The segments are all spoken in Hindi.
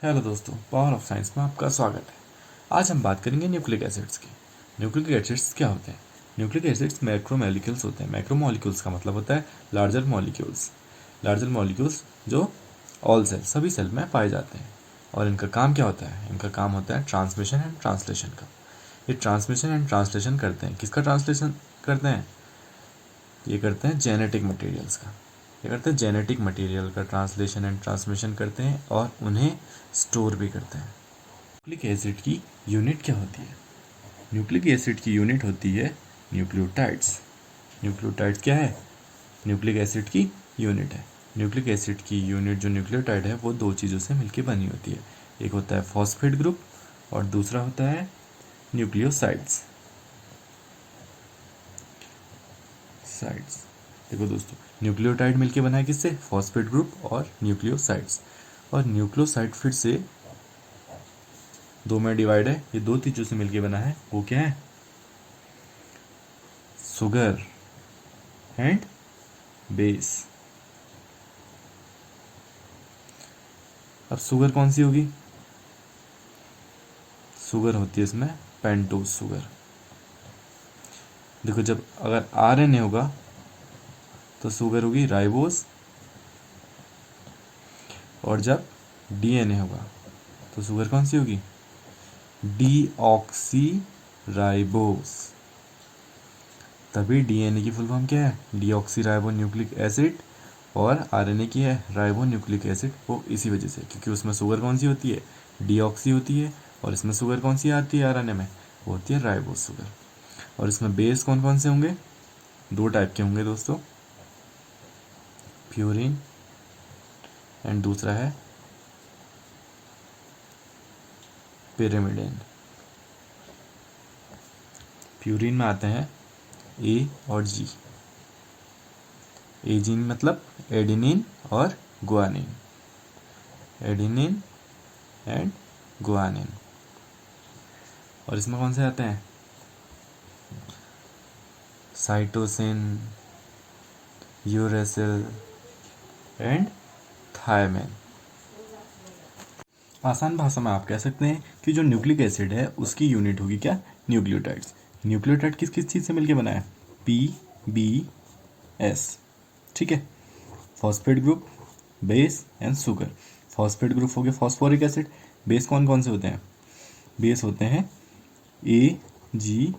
हेलो दोस्तों, पावर ऑफ साइंस में आपका स्वागत है। आज हम बात करेंगे न्यूक्लिक एसिड्स की। न्यूक्लिक एसिड्स क्या होते हैं? न्यूक्लिक एसिड्स मैक्रोमोलिक्यूल्स होते हैं। मैक्रोमोलिक्यूल्स का मतलब होता है लार्जर मॉलिक्यूल्स। लार्जर मॉलिक्यूल्स जो ऑल सेल, सभी सेल में पाए जाते हैं। और इनका काम क्या होता है? इनका काम होता है ट्रांसमिशन एंड ट्रांसलेशन का। ये ट्रांसमिशन एंड ट्रांसलेशन करते हैं। किसका ट्रांसलेशन करते हैं? ये करते हैं जेनेटिक मटेरियल्स का। ये करते हैं जेनेटिक मटेरियल का ट्रांसलेशन एंड ट्रांसमिशन करते हैं और उन्हें स्टोर भी करते हैं। न्यूक्लिक एसिड की यूनिट क्या होती है? न्यूक्लिक एसिड की यूनिट होती है न्यूक्लियोटाइड्स। न्यूक्लियोटाइड्स क्या है? न्यूक्लिक एसिड की यूनिट है। न्यूक्लिक एसिड की यूनिट जो न्यूक्लियोटाइड है वो दो चीज़ों से मिलकर बनी होती है। एक होता है फॉस्फेट ग्रुप और दूसरा होता है न्यूक्लियोसाइड्स। साइड्स देखो दोस्तों, न्यूक्लियोटाइड मिलके बना है किससे? फॉस्फेट ग्रुप और न्यूक्लियोसाइड्स। और न्यूक्लियोसाइड फिर से दो में डिवाइड है। ये दो चीज़ों से मिलके बना है। वो क्या है? Sugar and base. अब शुगर कौन सी होगी? शुगर होती है इसमें पेंटोज शुगर। देखो, जब अगर आरएनए होगा तो शुगर होगी राइबोस, और जब डीएनए होगा तो शुगर कौन सी होगी? Deoxy ribose. तभी डीएनए की फुल फॉर्म क्या है? Deoxy ribo nucleic acid. और आरएनए की है राइबो न्यूक्लिक एसिड। वो इसी वजह से, क्योंकि उसमें शुगर कौन सी होती है? डीऑक्सी होती है। और इसमें शुगर कौन सी आती है आरएनए में? वो होती है राइबोस शुगर। और इसमें बेस कौन कौन से होंगे? दो टाइप के होंगे दोस्तों, प्यूरिन एंड दूसरा है पिरिमिडिन। प्यूरिन में आते हैं ए और जी। एजीन मतलब एडिनिन और गुआनिन। Adenine and guanine. और इसमें कौन से आते हैं? Cytosine, uracil and thymine. आसान भाषा में आप कह सकते हैं कि जो न्यूक्लिक एसिड है उसकी यूनिट होगी क्या? न्यूक्लियोटाइड्स। न्यूक्लियोटाइड किस किस चीज़ से मिलकर बना है? P B S. ठीक है। Phosphate group, base and sugar. Phosphate group हो गया फॉस्फोरिक एसिड। बेस कौन कौन से होते हैं? बेस होते हैं ए, जी,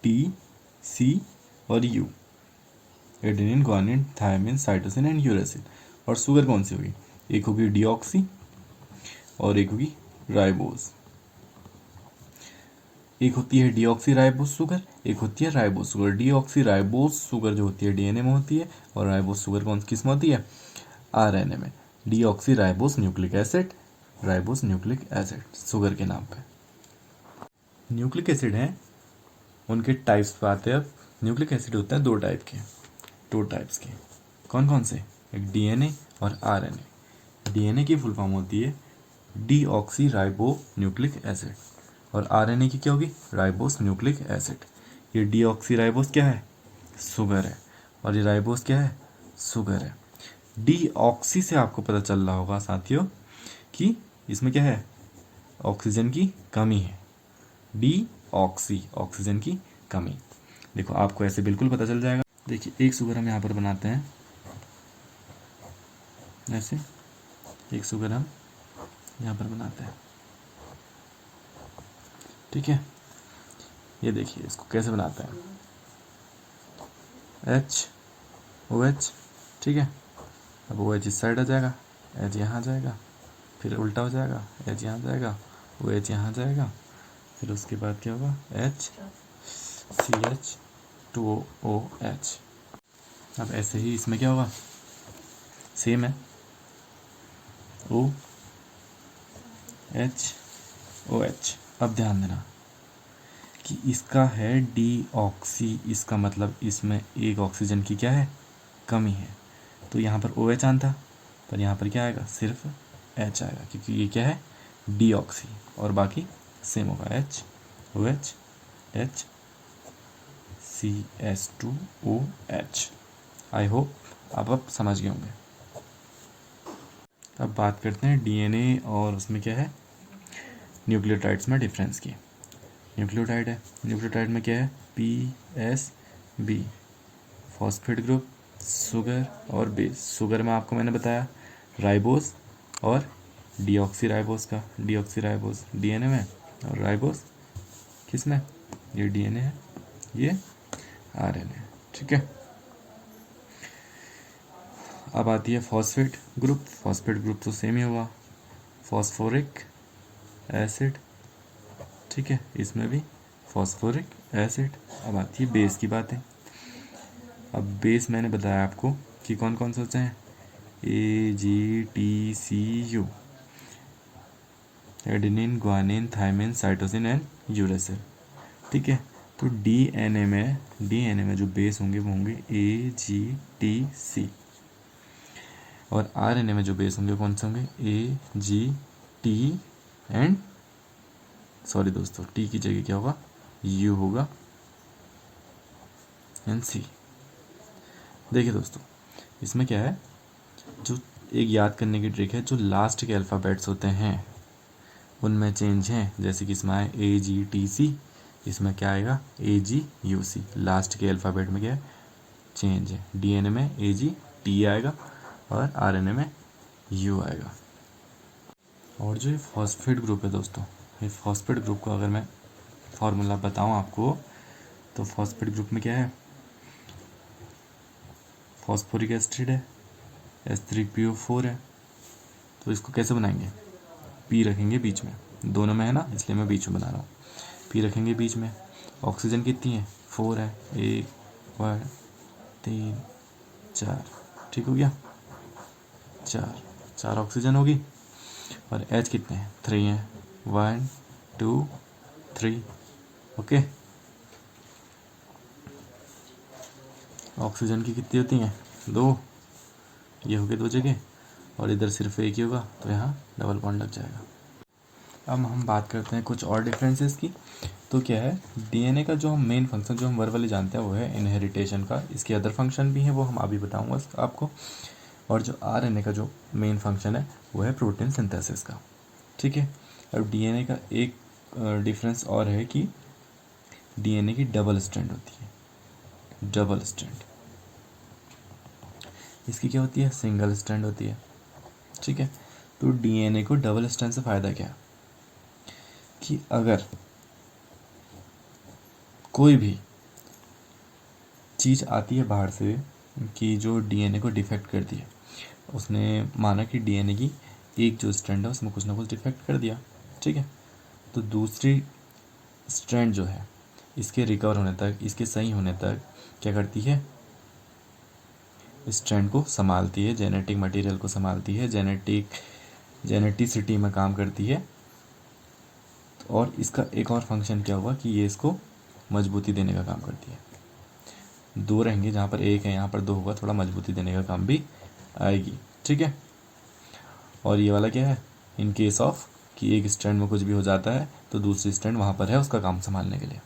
टी, सी और U. Adenine, guanine, thymine, cytosine and uracil. और शुगर कौन सी होगी? एक होगी डीऑक्सी और एक होगी राइबोस। एक होती है डीऑक्सी राइबोस शुगर, एक होती है ribose sugar. Deoxy ribose sugar जो होती है डीएनए में होती है, और राइबोस शुगर कौन किस में होती है? आरएनए में। Deoxy ribose nucleic acid, ribose nucleic acid sugar के नाम पे। न्यूक्लिक एसिड हैं, उनके टाइप्स पे आते हैं अब। न्यूक्लिक एसिड होता है दो टाइप के, दो टाइप्स के। कौन कौन से? एक डीएनए और आरएनए। डीएनए की फुल फॉर्म होती है डीऑक्सी राइबो न्यूक्लिक एसिड। और आरएनए की क्या होगी? Ribose nucleic acid. ये डीऑक्सी राइबोस क्या है? शुगर है। और ये राइबोस क्या है? शुगर है। डीऑक्सी से आपको पता चल रहा होगा साथियों कि इसमें क्या है? ऑक्सीजन की कमी है। डीऑक्सी, ऑक्सीजन की कमी। देखो, आपको ऐसे बिल्कुल पता चल जाएगा। देखिए, एक शुगर हम यहाँ पर बनाते हैं ऐसे। एक शुगर हम यहाँ पर बनाते हैं, ठीक है। ये देखिए इसको कैसे बनाते हैं। एच ओ एच, ठीक है। अब ओ एच इस साइड आ जाएगा, एच यहाँ आ जाएगा, फिर उल्टा हो जाएगा, एच यहाँ जाएगा, ओ एच यहाँ जाएगा। फिर उसके बाद क्या होगा? H C H two O H. अब ऐसे ही इसमें क्या होगा? सेम है, ओ एच ओ एच। अब ध्यान देना कि इसका है डीऑक्सी, इसका मतलब इसमें एक ऑक्सीजन की क्या है? कमी है। तो यहाँ पर ओ एच आना था, पर यहाँ पर क्या आएगा? सिर्फ एच आएगा, क्योंकि ये क्या है? डीऑक्सी। और बाकी सेम होगा, H O H C S two O H. I hope आप अब समझ गए होंगे। अब बात करते हैं डीएनए और उसमें क्या है, न्यूक्लियोटाइड्स में डिफरेंस की। न्यूक्लियोटाइड है, न्यूक्लियोटाइड में क्या है, PSB, फॉस्फेट ग्रुप, शुगर और बेस। शुगर में आपको मैंने बताया राइबोस और डीऑक्सी राइबोस का, डीऑक्सी राइबोस डीएनए में और राइबोस किस में, ये डीएनए है, ये आरएनए। ठीक है, अब आती है फॉस्फेट ग्रुप। फॉस्फेट ग्रुप तो सेम ही होगा, फॉस्फोरिक एसिड। ठीक है, इसमें भी फॉस्फोरिक एसिड। अब आती है बेस की बातें। अब बेस मैंने बताया आपको कि कौन कौन से होते हैं, AGTCU, adenine, guanine, thymine, cytosine and uracil. ठीक है, तो डीएनए में जो बेस होंगे वो होंगे AGTC, और आरएनए में जो बेस होंगे कौन से होंगे, AGT एंड, सॉरी दोस्तों, टी की जगह क्या होगा, यू होगा एंड सी। देखिए दोस्तों, इसमें क्या है, जो एक याद करने की ट्रिक है, जो लास्ट के अल्फ़ाबेट्स होते हैं उनमें चेंज है। जैसे कि इसमें आए AGTC, इसमें क्या आएगा, AGUC। लास्ट के अल्फ़ाबेट में क्या है, चेंज है। डीएनए में AGT आएगा और आरएनए में U आएगा। और जो ये फॉस्फेट ग्रुप है दोस्तों, ये फॉस्फेट ग्रुप को अगर मैं फॉर्मूला बताऊं आपको, तो फॉस्फेट ग्रुप में क्या है, फॉस्फोरिक एसिड है, H3PO4 है। तो इसको कैसे बनाएंगे, P रखेंगे बीच में, दोनों में है ना, इसलिए मैं बीच में बना रहा हूँ। P रखेंगे बीच में, ऑक्सीजन कितनी है, 4 है, 1 2 3 4, ठीक हो गया, 4 ऑक्सीजन होगी। और H कितने हैं, 3 हैं, 1 2 3। ओके, ऑक्सीजन की कितनी होती हैं, 2, ये हो गए 2 जगह, और इधर सिर्फ एक ही होगा, तो यहाँ डबल बॉन्ड लग जाएगा। अब हम बात करते हैं कुछ और डिफरेंसेस की। तो क्या है, डीएनए का जो हम मेन फंक्शन जो हम वर्बली जानते हैं वो है इनहेरिटेशन का। इसके अदर फंक्शन भी हैं, वो हम अभी बताऊंगा आपको। और जो आरएनए का जो मेन फंक्शन है वो है प्रोटीन सिंथेसिस का। ठीक है, अब डीएनए का एक डिफरेंस और है कि डीएनए की डबल स्ट्रैंड होती है, डबल स्ट्रैंड। इसकी क्या होती है, सिंगल स्ट्रैंड होती है। ठीक है, तो डीएनए को डबल स्ट्रैंड से फ़ायदा क्या है कि अगर कोई भी चीज़ आती है बाहर से कि जो डीएनए को डिफेक्ट करती है, उसने माना कि डीएनए की एक जो स्ट्रैंड है उसमें कुछ ना कुछ डिफेक्ट कर दिया। ठीक है, तो दूसरी स्ट्रैंड जो है इसके रिकवर होने तक, इसके सही होने तक क्या करती है, स्ट्रैंड को संभालती है, जेनेटिक मटेरियल को संभालती है, जेनेटिसिटी में काम करती है। और इसका एक और फंक्शन क्या हुआ कि ये इसको मजबूती देने का काम करती है। 2 रहेंगे जहाँ पर 1 है, यहाँ पर 2 होगा, थोड़ा मजबूती देने का काम भी आएगी। ठीक है, और ये वाला क्या है, इन केस ऑफ कि एक स्ट्रैंड में कुछ भी हो जाता है तो दूसरी स्ट्रैंड वहाँ पर है उसका काम संभालने के लिए।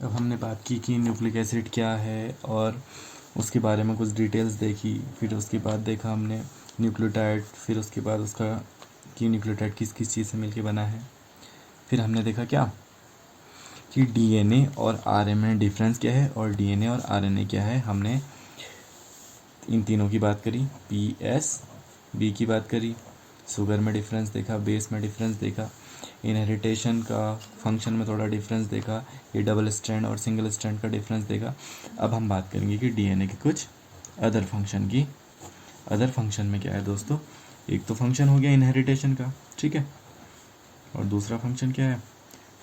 अब हमने बात की कि न्यूक्लिक एसिड क्या है और उसके बारे में कुछ डिटेल्स देखी। फिर उसके बाद देखा हमने न्यूक्लियोटाइड, फिर उसके बाद उसका कि न्यूक्लियोटाइड किस किस चीज़ से मिलके बना है। फिर हमने देखा क्या कि डीएनए और आरएनए में डिफरेंस क्या है और डीएनए और आरएनए क्या है। हमने इन तीनों की बात करी, PSB की बात करी, शुगर में डिफरेंस देखा, बेस में डिफरेंस देखा, इनहेरिटेशन का फंक्शन में थोड़ा डिफरेंस देखा, ये डबल स्ट्रैंड और सिंगल स्ट्रैंड का डिफरेंस देखा। अब हम बात करेंगे कि डीएनए के कुछ अदर फंक्शन की। अदर फंक्शन में क्या है दोस्तों, एक तो फंक्शन हो गया इनहेरिटेशन का, ठीक है, और दूसरा फंक्शन क्या है,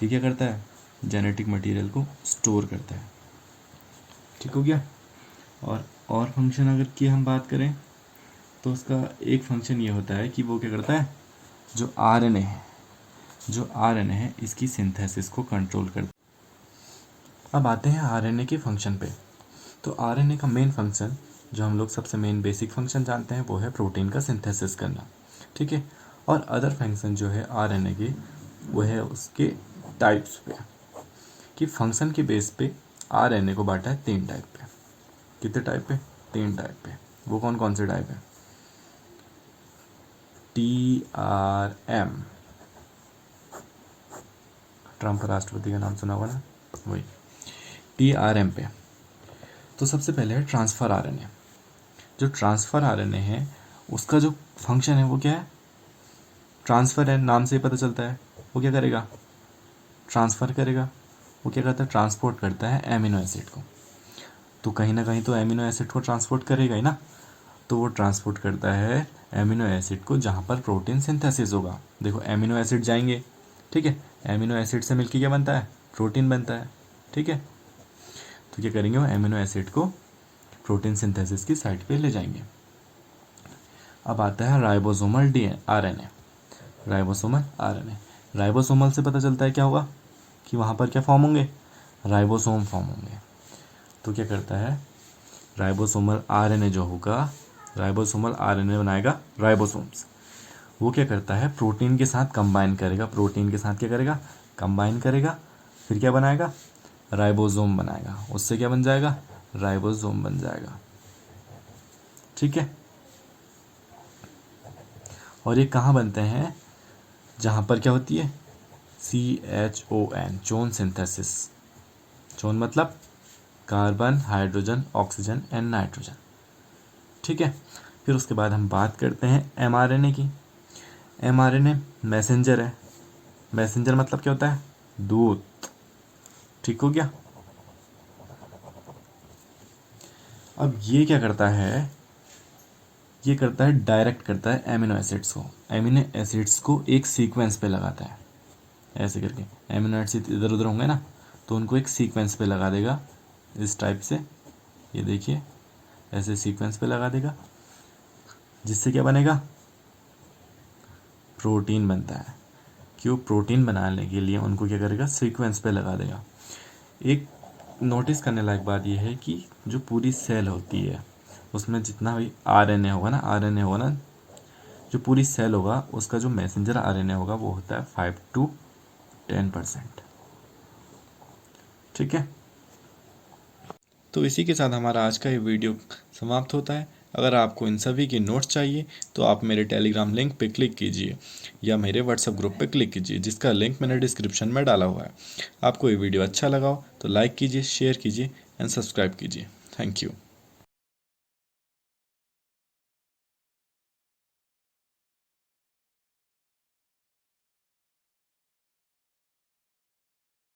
ये क्या करता है, जेनेटिक मटेरियल को स्टोर करता है। ठीक हो गया। और फंक्शन अगर की हम बात करें तो उसका एक फंक्शन ये होता है कि वो क्या करता है, जो आरएनए है इसकी सिंथेसिस को कंट्रोल करता है। अब आते हैं आरएनए के फंक्शन पे। तो आरएनए का मेन फंक्शन जो हम लोग सबसे मेन बेसिक फंक्शन जानते हैं वो है प्रोटीन का सिंथेसिस करना। ठीक है, और अदर फंक्शन जो है आरएनए के वो है उसके टाइप्स पे, कि फंक्शन के बेस पे आरएनए को बांटा है 3 टाइप पे। कितने टाइप पे, 3 टाइप पे। वो कौन कौन से टाइप है, TRM, ट्रम्प राष्ट्रपति का नाम सुना होगा ना, वही TRM पे। तो सबसे पहले है ट्रांसफ़र RNA। जो ट्रांसफ़र RNA है उसका जो फंक्शन है वो क्या है, ट्रांसफ़र है, नाम से ही पता चलता है। वो क्या करेगा, ट्रांसफ़र करेगा। वो क्या करता है, ट्रांसपोर्ट करता है एमिनो एसिड को। तो कहीं ना कहीं तो एमिनो एसिड को ट्रांसपोर्ट करेगा ही ना। तो वो ट्रांसपोर्ट करता है एमिनो एसिड को जहाँ पर प्रोटीन सिंथेसिस होगा। देखो एमिनो एसिड जाएंगे, ठीक है, एमिनो एसिड से मिलके क्या बनता है, प्रोटीन बनता है, ठीक है। तो क्या करेंगे, वो एमिनो एसिड को प्रोटीन सिंथेसिस की साइट पे ले जाएंगे। अब आता है ribosomal RNA। Ribosomal RNA, ribosomal से पता चलता है क्या होगा, कि वहाँ पर क्या फॉर्म होंगे, राइबोसोम फॉर्म होंगे। तो क्या करता है, राइबोसोमल RNA जो होगा, राइबोसोमल RNA बनाएगा राइबोसोम्स। वो क्या करता है, प्रोटीन के साथ कंबाइन करेगा, प्रोटीन के साथ क्या करेगा, कंबाइन करेगा, फिर क्या बनाएगा, राइबोसोम बनाएगा। उससे क्या बन जाएगा, राइबोसोम बन जाएगा, ठीक है। और ये कहाँ बनते हैं, जहाँ पर क्या होती है, CHON, चोन सिंथेसिस। चोन मतलब carbon, hydrogen, oxygen and nitrogen, ठीक है। फिर उसके बाद हम बात करते हैं mRNA की। mRNA मैसेंजर है। मैसेंजर मतलब क्या होता है, दूत, ठीक हो गया। अब ये क्या करता है, ये करता है, डायरेक्ट करता है एमिनो एसिड्स को। एमिनो एसिड्स को एक सीक्वेंस पे लगाता है, ऐसे करके एमिनो एसिड इधर उधर होंगे ना, तो उनको एक सीक्वेंस पे लगा देगा इस टाइप से। ये देखिए ऐसे सीक्वेंस पे लगा देगा, जिससे क्या बनेगा, प्रोटीन बनता है। क्यों, प्रोटीन बनाने के लिए उनको क्या करेगा, सीक्वेंस पे लगा देगा। एक नोटिस करने लायक बात यह है कि जो पूरी सेल होती है उसमें जितना भी RNA होगा ना, जो पूरी सेल होगा उसका जो मैसेंजर RNA होगा वो होता है 5 to 10%, ठीक है। तो इसी के साथ हमारा आज का ये वीडियो समाप्त होता है। अगर आपको इन सभी की नोट्स चाहिए तो आप मेरे टेलीग्राम लिंक पे क्लिक कीजिए या मेरे व्हाट्सएप ग्रुप पे क्लिक कीजिए, जिसका लिंक मैंने डिस्क्रिप्शन में डाला हुआ है। आपको ये वीडियो अच्छा लगा हो तो लाइक कीजिए, शेयर कीजिए एंड सब्सक्राइब कीजिए। Thank you.